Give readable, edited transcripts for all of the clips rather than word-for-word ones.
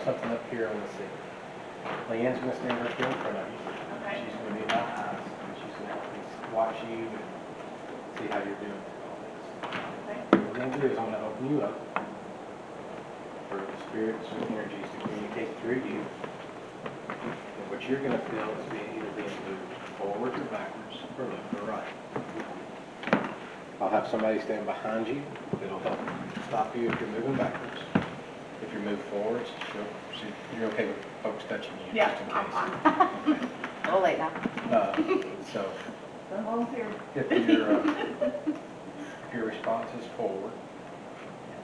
something up here on the seat. Leanne's going to stand right here in front of you. Okay. She's going to be my eyes, and she's going to help me watch you and see how you're doing with all this. Okay. What we're going to do is I'm going to open you up for the spirits and energies to communicate through you. And what you're going to feel is either being moved forward or backwards, or left or right. I'll have somebody stand behind you that'll help stop you if you're moving backwards. If you move forwards, you're okay with folks touching you Yeah, just in I'm case. fine. A little late now. So I'm volunteer. if your response is forward,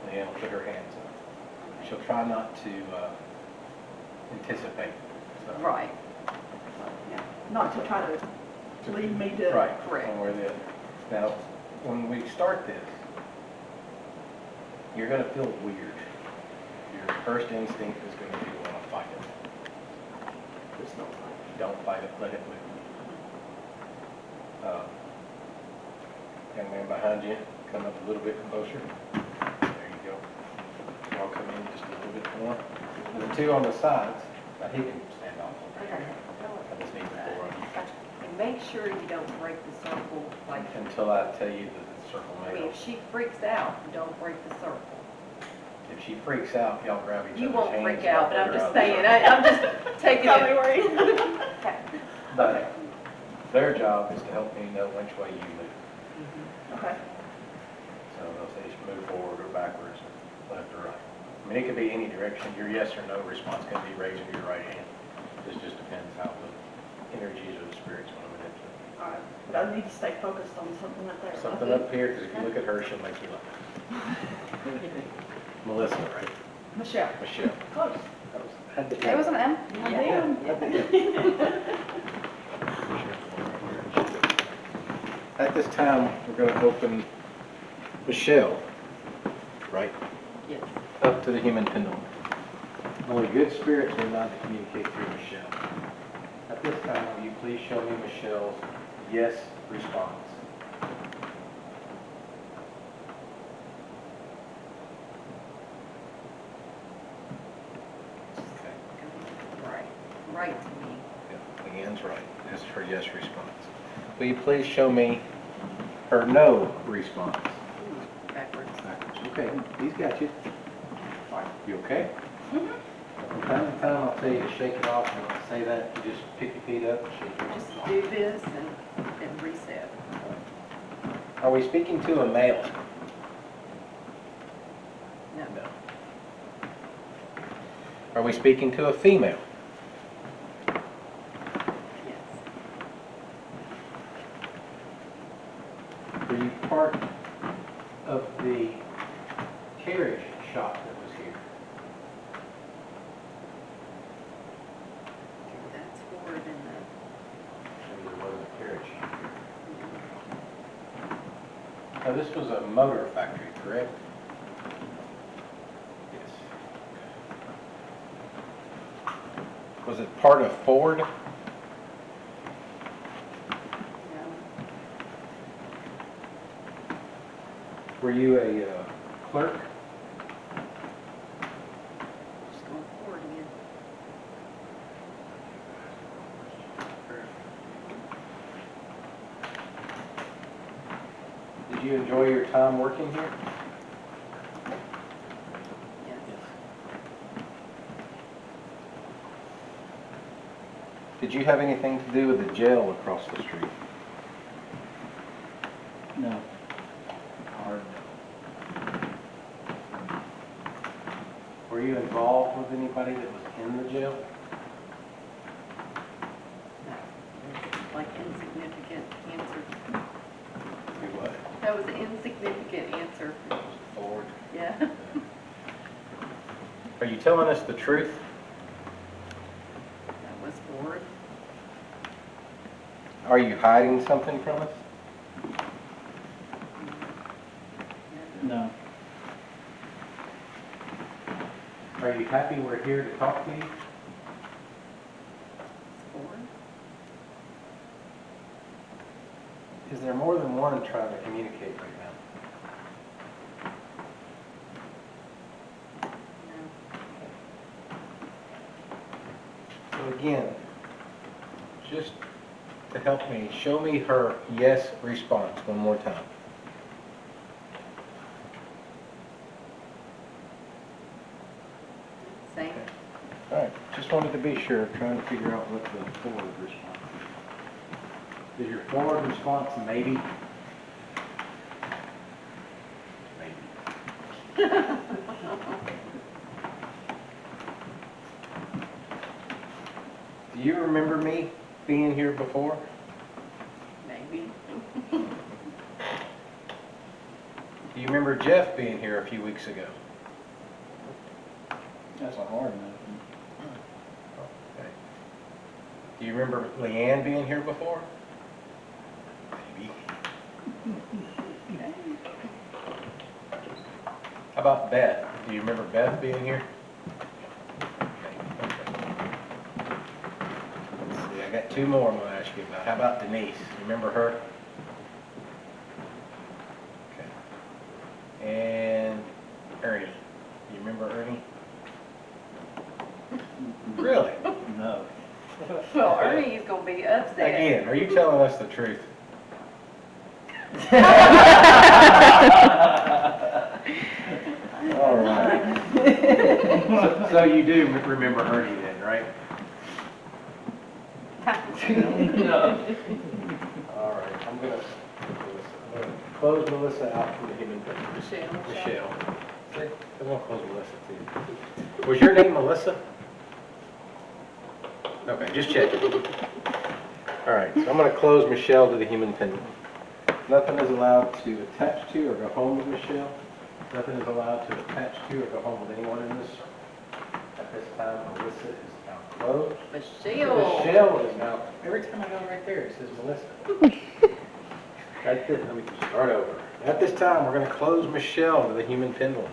Leanne will put her hands up. She'll try not to anticipate. So. Right. Yeah, not to try to lead me to. Right, Correct. one way or the other. Now, when we start this, you're going to feel weird. Your first instinct is going to be, want to fight it. Just don't fight it. Don't fight it, let it move. Young man behind you, come up a little bit closer. There you go. I'll come in just a little bit more. And the two on the sides, now he can stand off over here. I just need the four on you. And make sure you don't break the circle, like, Until I tell you that the circle I mean, may. if she freaks out, don't break the circle. If she freaks out, y'all grab each You other's hands. won't freak and out, but put I'm her just out of the saying, circle. I'm just taking Got me it. worried. Okay. But their job is to help me know which way you move. Okay. So they'll say just move forward or backwards, left or right. I mean, it could be any direction. Your yes or no response can be raising your right hand. This just depends how the energies or the spirits want to manipulate. All right. But I need to stay focused on something up there. Something up here, because if you look at her, she'll make you laugh. Melissa, right? Michelle. Michelle. Close. Had to be. It was an M. Yeah. At this time, we're going to open Michelle, right, Yes. up to the human pendulum. Only good spirits are allowed to communicate through Michelle. At this time, will you please show me Michelle's yes response? Okay. Right. Right to me. Yeah, Leanne's right. This is her yes response. Will you please show me her no response? Backwards. Backwards. Okay, he's got you. All right, you okay? Mhm. From time to time, I'll tell you to shake it off, and when I say that, you just pick your feet up and shake your Just feet do this and reset. off. Are we speaking to a male? No. No. Are we speaking to a female? Yes. Were you part of the carriage shop that was here? That's forward in Maybe there wasn't a carriage shop here. Now, this was a motor factory, correct? Yes. Was it part of Ford? No. Were you a clerk? Just going forward again. Did you enjoy your time working here? Yes. Did you have anything to do with the jail across the street? No. Hard no. Were you involved with anybody that was in the jail? No. Like insignificant answer. You what? That was an insignificant answer. Ford. Yeah. Are you telling us the truth? That was forward. Are you hiding something from us? No. Are you happy we're here to talk to you? Forward. Is there more than one trying to communicate right now? No. again, just to help me, show me her yes response one more time. Same. All right, just wanted to be sure, trying to figure out what the forward response is. Is your forward response maybe? Maybe. Do you remember me being here before? Maybe. Do you remember Jeff being here a few weeks ago? That's a hard no. Okay. Do you remember Leanne being here before? Maybe. How about Beth? Do you remember Beth being here? Okay. Let's see, I got two more I'm going to ask you about. How about Denise? You remember her? Okay. And Ernie. You remember Ernie? Really? No. Well, Ernie's gonna be upset. Again, are you telling us the truth? All right. So you do remember Ernie then, right? No. All right, I'm gonna close Melissa out from the human being. Michelle. See, I'm gonna close Melissa too. Was your name Melissa? Okay, just checking. All right, so I'm gonna close Michelle to the human pendulum. Nothing is allowed to attach to or go home with Michelle. Nothing is allowed to attach to or go home with anyone in this circle. At this time, Melissa is now closed. Michelle. Michelle is now, every time I go right there, it says Melissa. Right there, let me start over. At this time, we're going to close Michelle to the human pendulum.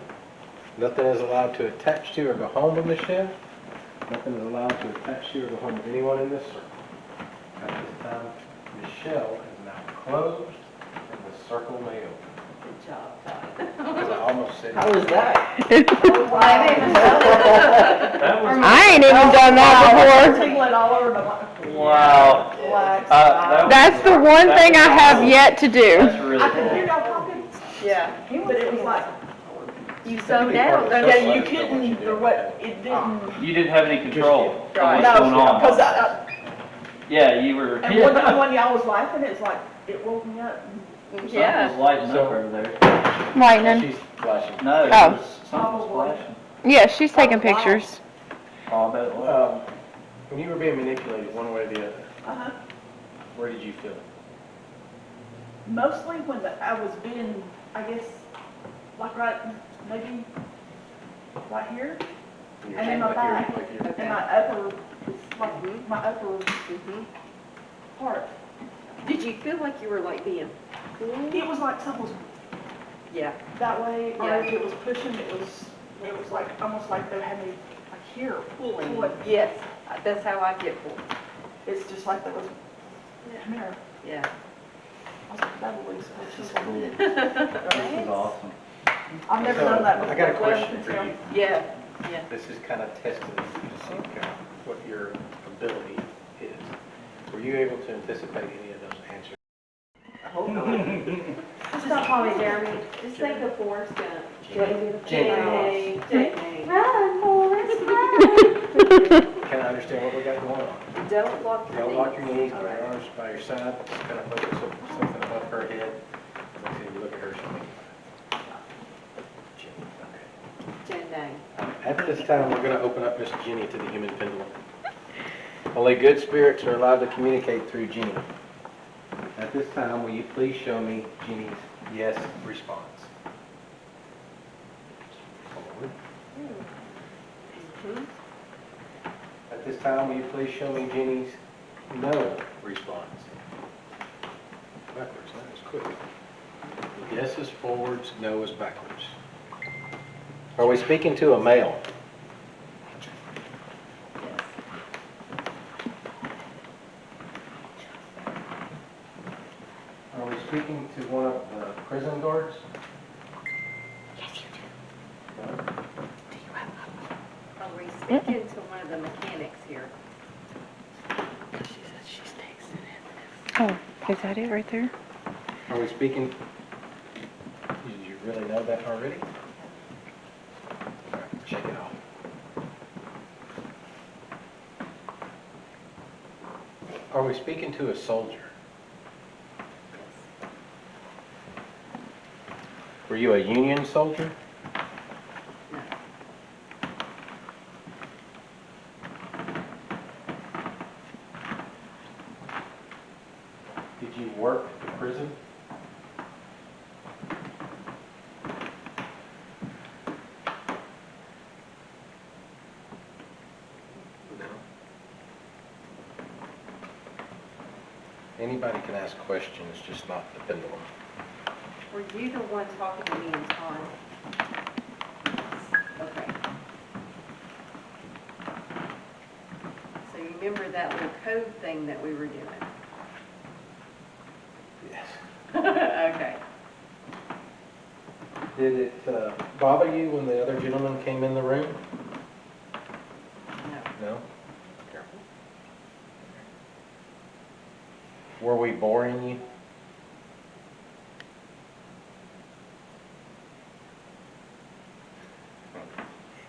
Nothing is allowed to attach to or go home with Michelle. Nothing is allowed to attach to or go home with anyone in this circle. At this time, Michelle is now closed and the circle may open. Good job, Todd. I almost said. How was that? That was. I ain't even done that before. Tingling all over the. Wow. Relax. That's the one thing I have yet to do. That's really I could hear cool. y'all talking, Yeah. but it was like, You zoned out. Yeah, yeah, you couldn't, or what, it didn't. You didn't have any control of what's Right. going on. Because Yeah, you were. and one time when y'all was laughing, it's like, it woke me up. Something Yeah. was lighting up So- over there. Lightning. She's flashing. No, Oh. it was, something was flashing. Yeah, she's taking pictures. Oh, I bet it was. When you were being manipulated one way or the other, Uh-huh. where did you feel it? Mostly when I was being, I guess, like right, maybe right here, Your and in chin, my like your- back, like your- and my upper, like my upper Mhm. part. Did you feel like you were like being pulled? It was like something was Yeah. that way, or Yeah. if it was pushing, it was like, almost like they had me like here, pulling. Yes, that's how I get pulled. It's just like there was, come here. Yeah. I was like, that was This is so cool. cool. This is awesome. I've never So, done that before. I got a Well, question for so- you. Yeah, yeah. This is kind of testing to see kind of what your ability is. Were you able to anticipate any of those answers? I hope not. Just don't call me Jeremy. Just think of Forrest Gump. Jamie. Run, Forrest, run. Can I understand what we got going on? Don't lock your Don't lock your knees. knees, put your arms by your side, just kind of focus on something above her head. Let's see, you look at her, she'll make Jen Day. At this time, we're going to open up Miss Jenny to the human pendulum. Only good spirits are allowed to communicate through Jenny. At this time, will you please show me Jenny's yes response? Forward. Mhm. At this time, will you please show me Jenny's no response? Backwards, that was quick. Yes is forwards, no is backwards. Are we speaking to a male? Yes. Are we speaking to one of the prison guards? No? Are we speaking to one of the mechanics here? Oh, is that it right there? Are we speaking? Did you really know that already? All right, shake it off. Are we speaking to a soldier? Were you a Union soldier? Did you work at the prison? No. Anybody can ask questions, just not the pendulum. Were you the one talking to me and Tom? Okay. So you remember that little code thing that we were doing? Yes. Okay. Did it bother you when the other gentleman came in the room? No. No? Careful. Were we boring you?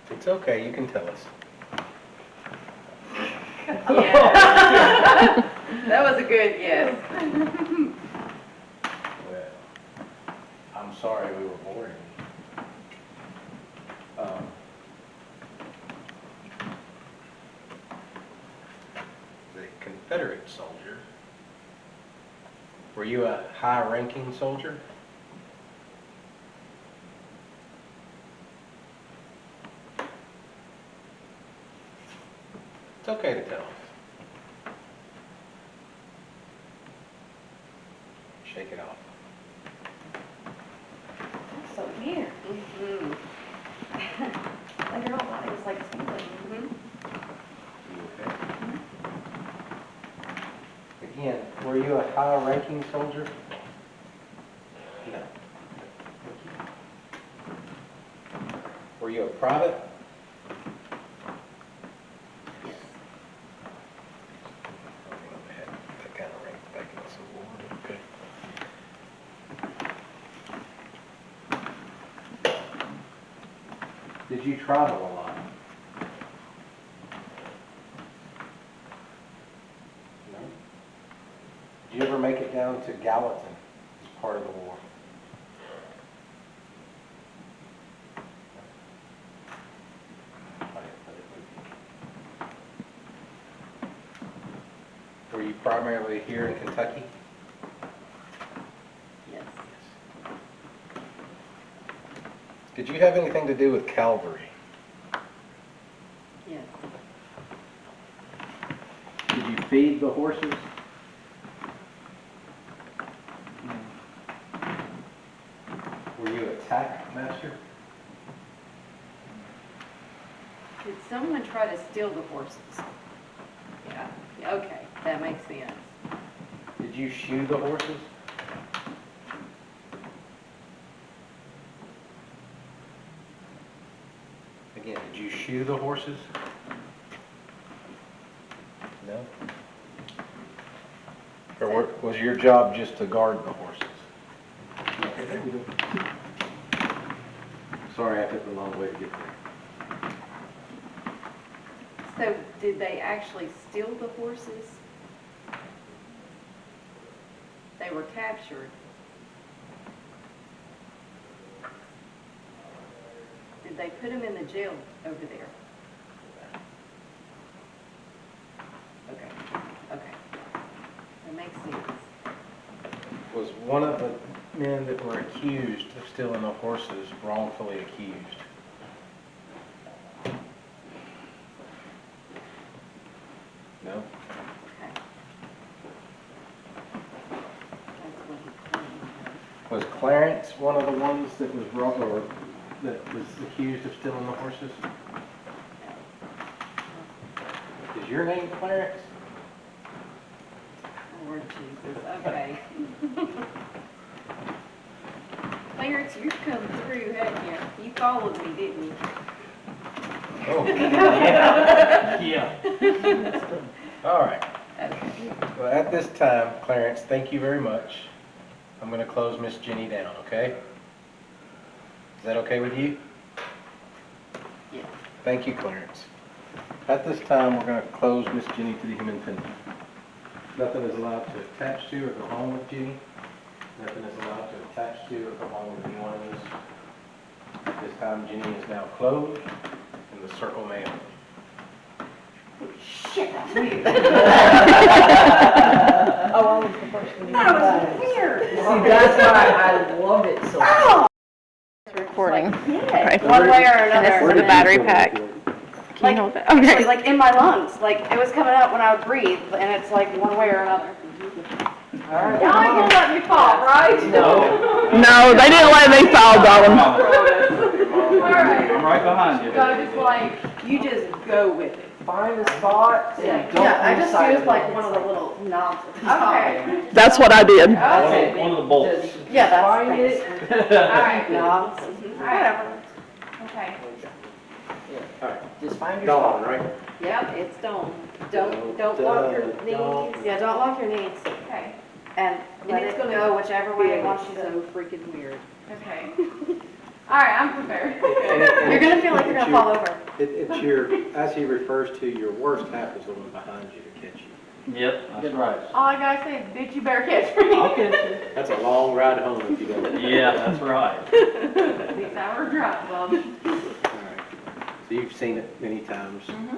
It's okay, you can tell us. Yeah. That was a good yes. Well, I'm sorry we were boring you. The Confederate soldier. Were you a high-ranking soldier? It's okay to tell us. Shake it off. That's so weird. Mhm. Like your whole body was like tingling. Mhm. You okay? Again, were you a high-ranking soldier? No. Were you a private? Yes. That kind of rank back in the Civil War. Okay. Did you travel a lot? No? Did you ever make it down to Gallatin as part of the war? Were you primarily here in Kentucky? Yes. Did you have anything to do with cavalry? Yes. Did you feed the horses? Were you a tack master? Did someone try to steal the horses? Yeah. Okay, that makes sense. Did you shoe the horses? Again, did you shoe the horses? No? Or was your job just to guard the horses? Okay, there we go. Sorry, I took a long way to get there. So did they actually steal the horses? They were captured. Did they put them in the jail over there? Okay, okay. That makes sense. Was one of the men that were accused of stealing the horses wrongfully accused? No? Okay. That's what he claimed. Was Clarence one of the ones that was wrong, or that was accused of stealing the horses? Is your name Clarence? Lord Jesus, okay. Clarence, you've come through, hadn't you? You followed me, didn't you? Oh. Yeah. All right. Okay. Well, at this time, Clarence, thank you very much. I'm gonna close Miss Jenny down, okay? Is that okay with you? Yeah. Thank you, Clarence. At this time, we're gonna close Miss Jenny to the human pendulum. Nothing is allowed to attach to or go home with Jenny. Nothing is allowed to attach to or go home with anyone in this. At this time, Jenny is now closed and the circle may open. Shit, that's weird. Oh, I was the first one. That was weird. See, that's why I love it so much. It's recording. Yeah, Okay. one way or And another. this is the then- battery pack. Can you hold that? Okay. Actually, like in my lungs, like it was coming out when I would breathe, and it's like one way or another. All right. Y'all ain't gonna let me fall, right? No. No, they didn't let me fall, darling. Alright. I'm right behind you. So just like, you just go with it. Find a spot and don't Yeah, I lose just sight used of like it. one of the little knobs at the top. Okay. That's what I did. Okay. One of the bolts. Just Yeah, that's find thanks. it. Alright. Knobs. Whatever. Okay. Just find your Dawn, spot. right? Yep, it's done. Don't lock your knees. Yeah, don't lock your knees Okay. and let it's it gonna go whichever way it wants you to. So freaking weird. Okay. Alright, I'm prepared. You're gonna feel like you're gonna fall over. It's your, as he refers to, your worst half is the one behind you to catch you. Yep, that's right. All I gotta say is, bitch, you better catch me. I'll catch you. That's a long ride home if you don't. Yeah, that's right. 6 hour drive, Bob. Alright. So you've seen it many times, Mhm.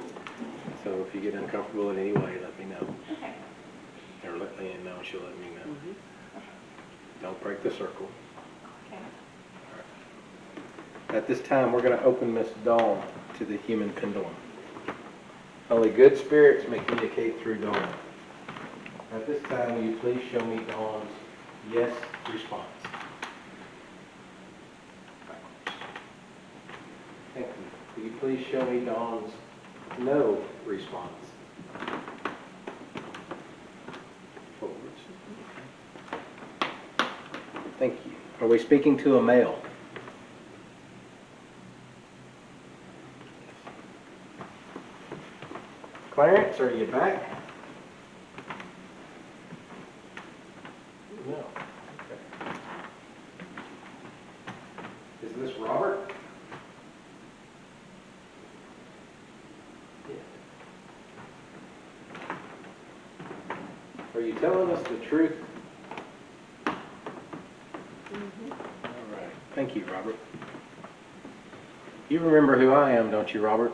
so if you get uncomfortable in any way, let me know. Okay. Or let Leanne know, she'll let me know. Don't break the circle. Okay. At this time, we're gonna open Miss Dawn to the human pendulum. Only good spirits may communicate through Dawn. At this time, will you please show me Dawn's yes response? Thank you. Will you please show me Dawn's no response? Forwards. Thank you. Are we speaking to a male? Clarence, are you back? No. Okay. Is this Robert? Yeah. Are you telling us the truth? All right. Thank you, Robert. You remember who I am, don't you, Robert?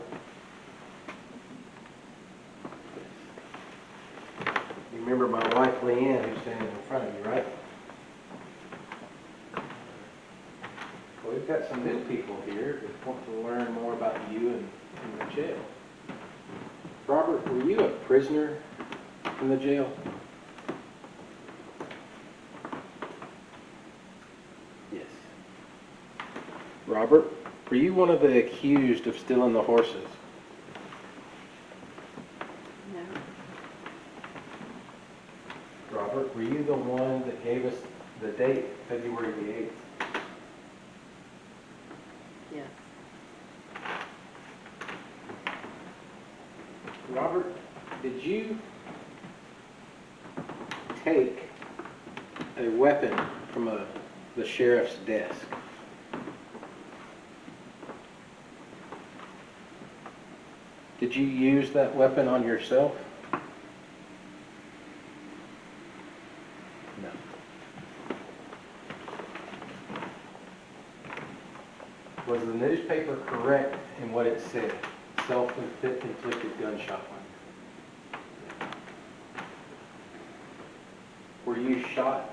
You remember my wife, Leanne, who's standing in front of you, right? Well, we've got some new people here that want to learn more about you and the jail. Robert, were you a prisoner in the jail? Yes. Robert, were you one of the accused of stealing the horses? No. Robert, were you the one that gave us the date, February the 8th? Yes. Robert, did you take a weapon from the sheriff's desk? Did you use that weapon on yourself? No. Was the newspaper correct in what it said? Self-inflicted gunshot wound. Were you shot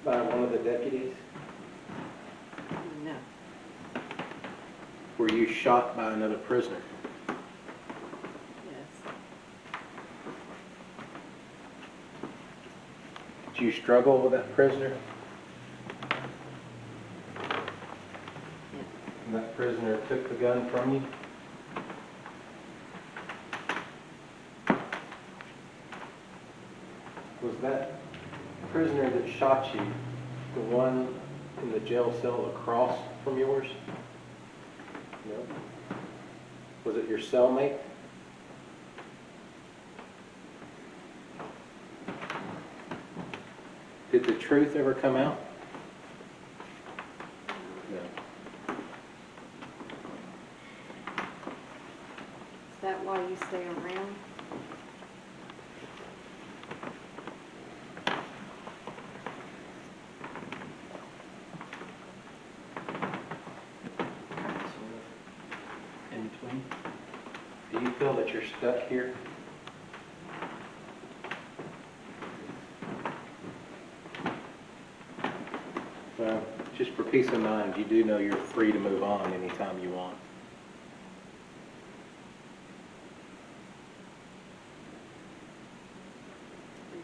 by one of the deputies? No. Were you shot by another prisoner? Yes. Did you struggle with that prisoner? And that prisoner took the gun from you? Was that prisoner that shot you the one in the jail cell across from yours? No. Was it your cellmate? Did the truth ever come out? No. Is that why you stay around? In between. Do you feel that you're stuck here? Well, just for peace of mind, you do know you're free to move on anytime you want.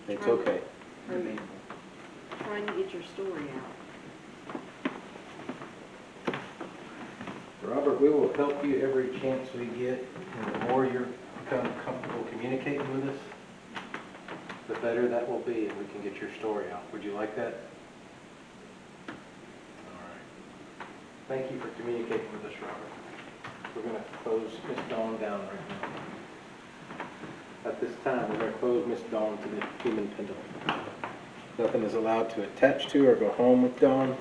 It's okay. Are you trying to get your story out? Robert, we will help you every chance we get, and the more you become comfortable communicating with us, the better that will be, and we can get your story out. Would you like that? All right. Thank you for communicating with us, Robert. We're going to close Miss Dawn down right now. At this time, we're going to close Miss Dawn to the human pendulum. Nothing is allowed to attach to or go home with Dawn.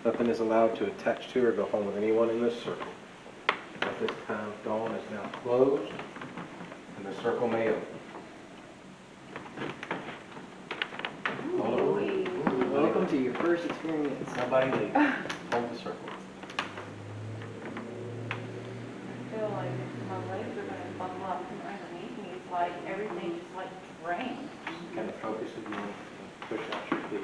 Nothing is allowed to attach to or go home with anyone in this circle. At this time, Dawn is now closed, and the circle may open. Welcome to your first experience. Nobody leave. Hold the circle. I feel like my legs are gonna bubble up from underneath me. It's like everything just like drained. Kind of focus again. Push out your feet.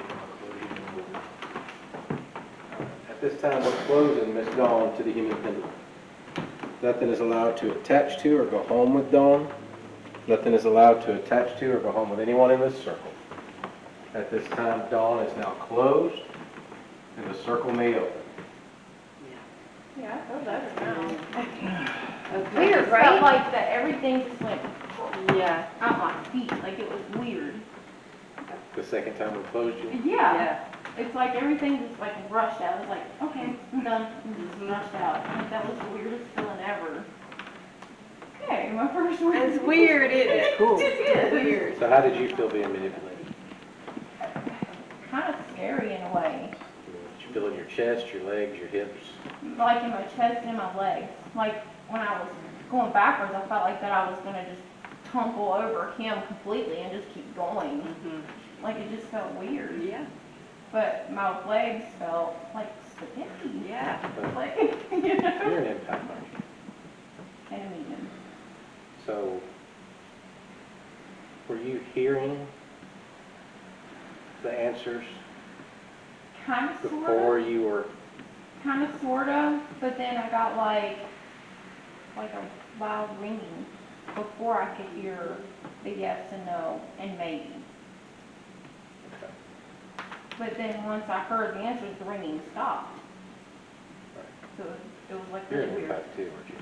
At this time, we're closing Miss Dawn to the human pendulum. Nothing is allowed to attach to or go home with Dawn. Nothing is allowed to attach to or go home with anyone in this circle. At this time, Dawn is now closed, and the circle may open. Yeah, I feel better now. Okay. Weird, right? Felt like that everything just went Yeah. out my feet, like it was weird. The second time we closed you? Yeah. It's like everything just like rushed out. It's like, okay, I'm done. And just rushed out. Like that was the weirdest feeling ever. Okay, my first one. It's weird, isn't it? Cool. It is weird. So how did you feel being manipulated? Kind of scary in a way. Did you feel in your chest, your legs, your hips? Like in my chest and my legs. Like when I was going backwards, I felt like that I was gonna just tumble over him completely and just keep going. Like it just felt weird. Yeah. But my legs felt like spaghetti. Yeah. Like, you know? You're an empath, aren't you? And a medium. So, were you hearing the answers Kind of, before you were? Kind of, sort of, but then I got like a loud ringing before I could hear the yes and no and maybe. Okay. But then once I heard the answers, the ringing stopped. So it was like You're really an weird. empath too, weren't you?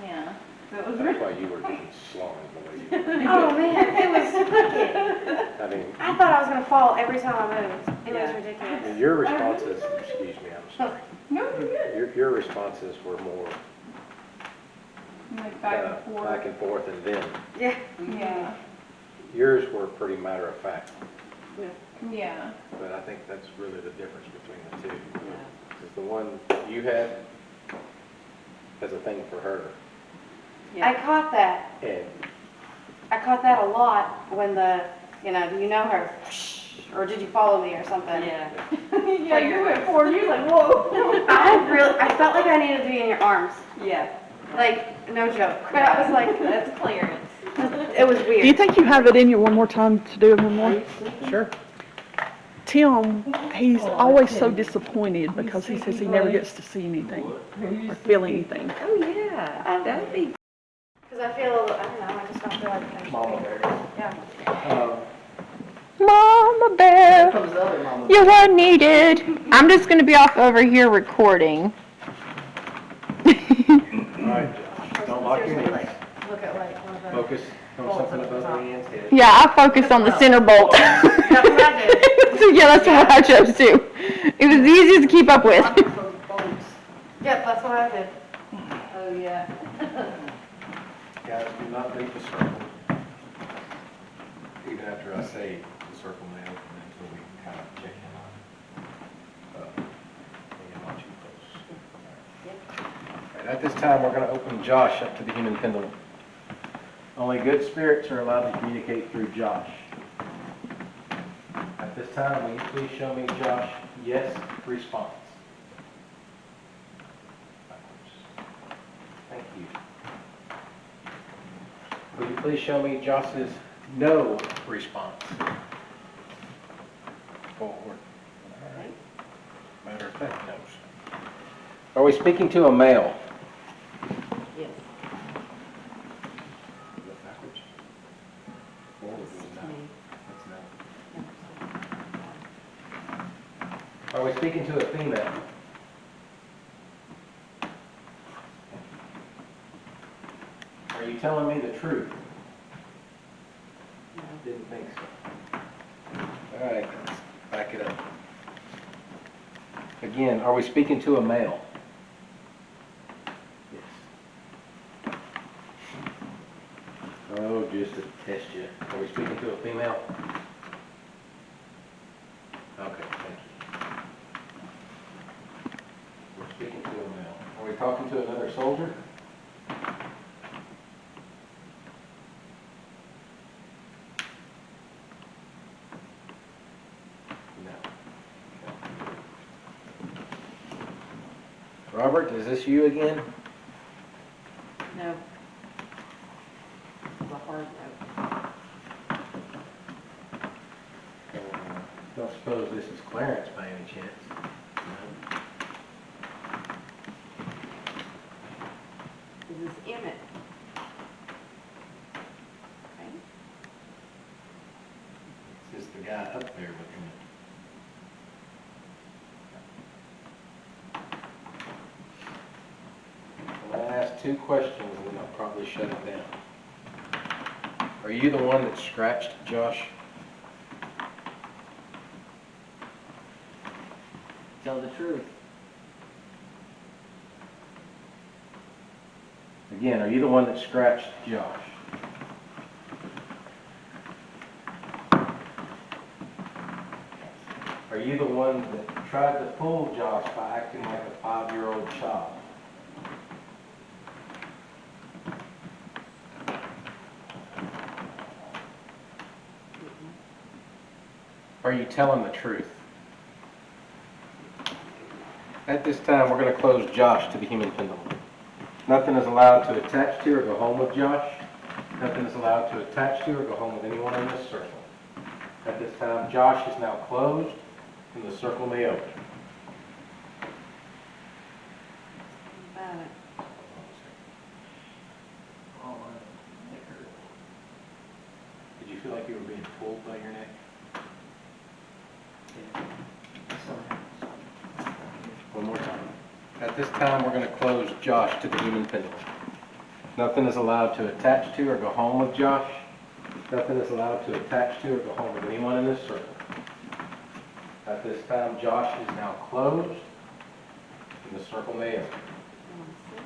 Yeah. So it was That's really. why you were getting slung the way you were. Oh man, it was wicked. I mean, I thought I was gonna fall every time I moved. It was Yeah. ridiculous. your responses, excuse me, I'm sorry. No, you're good. Your responses were more Like back and forth. back and forth, and then Yeah. Yeah. yours were pretty matter of fact. Yeah. But I think that's really the difference between the two. Because the one you had has a thing for her, I caught that. and I caught that a lot when do you know her? Or did you follow me or something? Yeah. Yeah, you went forward. You were like, whoa. I felt like I needed to be in your arms. Yeah. Like, no joke. But I was like, That's clearance. it was Do you weird. think you have it in you one more time to do it one more? sure. Tim, he's always so disappointed because he says he never gets to see anything or feel anything. Oh, yeah. That'd be. Because I feel, I don't know, I just don't feel like I'm Mama bear. Yeah. Mama bear, Comes the other mama. you were needed. I'm just gonna be off over here recording. All right, don't lock your Seriously, knees. Look at like one of those. Focus on something above Leanne's head. Yeah, I focused on the center bolt. That's what I did. So yeah, that's what I chose too. It was the easiest to keep up with. Yep, that's what I did. Oh, yeah. Guys, do not leave the circle. Even after I say the circle may open until we can kind of check in on. Maybe not too close. All right, at this time, we're going to open Josh up to the human pendulum. Only good spirits are allowed to communicate through Josh. At this time, will you please show me Josh yes response? Thank you. Will you please show me Josh's no response? Forward. All right. Matter of fact, no's. Are we speaking to a male? Yes. Backwards. Forward is no. That's no. Are we speaking to a female? Are you telling me the truth? Didn't think so. All right, let's back it up. Again, are we speaking to a male? Yes. Oh, just to test you. Are we speaking to a female? Okay, thank you. We're speaking to a male. Are we talking to another soldier? No. Robert, is this you again? No. It's a hard no. Don't suppose this is Clarence by any chance? No. This is Emmett. Okay. It's just the guy up there with him. I'm gonna ask two questions and then I'll probably shut it down. Are you the one that scratched Josh? Tell the truth. Again, are you the one that scratched Josh? Are you the one that tried to fool Josh by acting like a 5-year-old child? Are you telling the truth? At this time, we're going to close Josh to the human pendulum. Nothing is allowed to attach to or go home with Josh. Nothing is allowed to attach to or go home with anyone in this circle. At this time, Josh is now closed and the circle may open. About it. Did you feel like you were being pulled by your neck? One more time. At this time, we're going to close Josh to the human pendulum. Nothing is allowed to attach to or go home with Josh. Nothing is allowed to attach to or go home with anyone in this circle. At this time, Josh is now closed and the circle may open. You wanna sit?